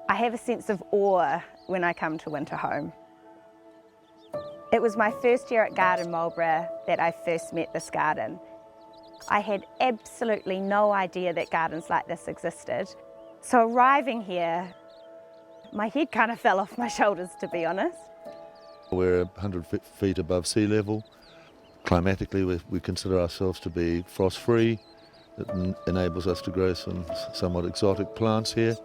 I have a sense of awe when I come to Winterhome. It was my first year at Garden Marlborough that I first met this garden. I had absolutely no idea that gardens like this existed. So arriving here, my head kind of fell off my shoulders, to be honest. We're 100 feet above sea level. Climatically, we consider ourselves to be frost-free. It enables us to grow some somewhat exotic plants here.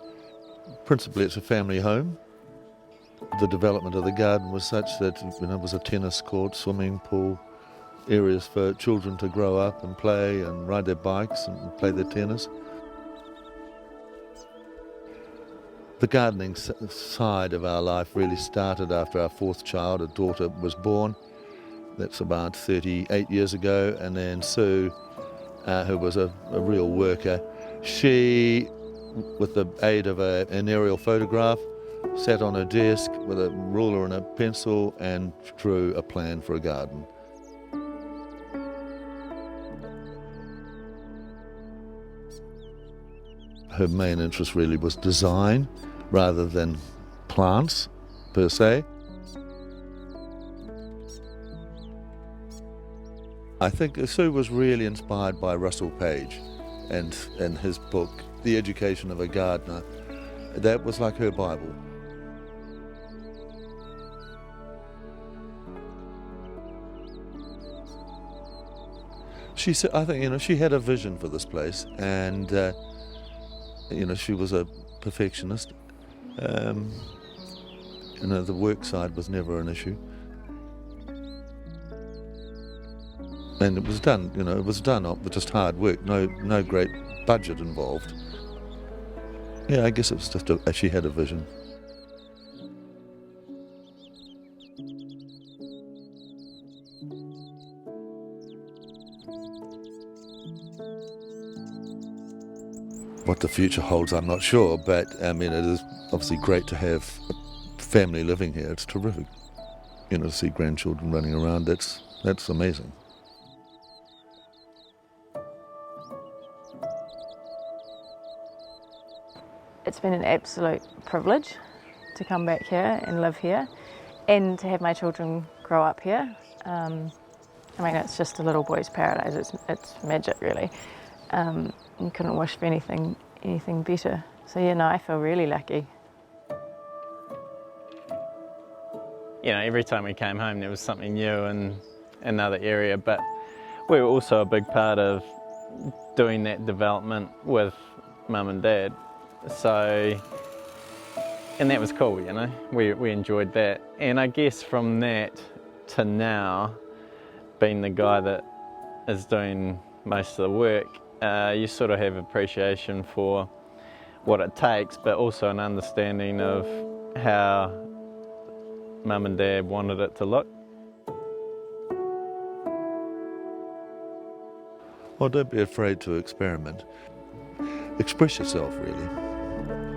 Principally, it's a family home. The development of the garden was such that it was a tennis court, swimming pool, areas for children to grow up and play and ride their bikes and play their tennis. The gardening side of our life really started after our fourth child, a daughter, was born. That's about 38 years ago. And then Sue, who was a real worker, she, with the aid of an aerial photograph, sat on her desk with a ruler and a pencil and drew a plan for a garden. Her main interest really was design rather than plants per se. I think Sue was really inspired by Russell Page and his book, The Education of a Gardener. That was like her Bible. She said, I think, she had a vision for this place, and she was a perfectionist. The work side was never an issue. And it was done, with just hard work, no great budget involved. Yeah, I guess it was just she had a vision. What the future holds, I'm not sure, but it is obviously great to have a family living here. It's terrific. To see grandchildren running around, that's amazing. It's been an absolute privilege to come back here and live here and to have my children grow up here. It's just a little boy's paradise. It's magic, really. You couldn't wish for anything better. So I feel really lucky. Every time we came home there was something new in another area, but we were also a big part of doing that development with Mum and Dad. So, and that was cool, we enjoyed that. And I guess from that to now, being the guy that is doing most of the work, you sort of have appreciation for what it takes, but also an understanding of how Mum and Dad wanted it to look. Well, don't be afraid to experiment. Express yourself, really.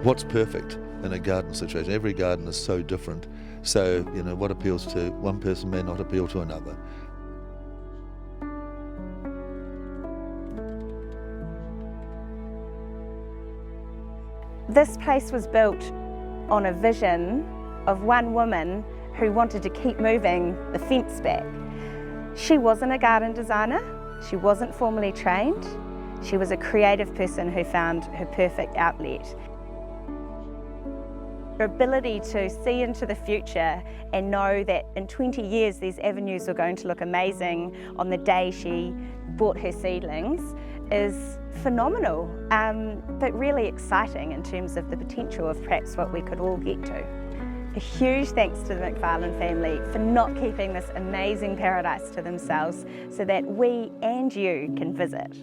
What's perfect in a garden situation? Every garden is so different. So, what appeals to one person may not appeal to another. This place was built on a vision of one woman who wanted to keep moving the fence back. She wasn't a garden designer, she wasn't formally trained, she was a creative person who found her perfect outlet. Her ability to see into the future and know that in 20 years these avenues are going to look amazing on the day she bought her seedlings is phenomenal, but really exciting in terms of the potential of perhaps what we could all get to. A huge thanks to the McFarlane family for not keeping this amazing paradise to themselves so that we and you can visit.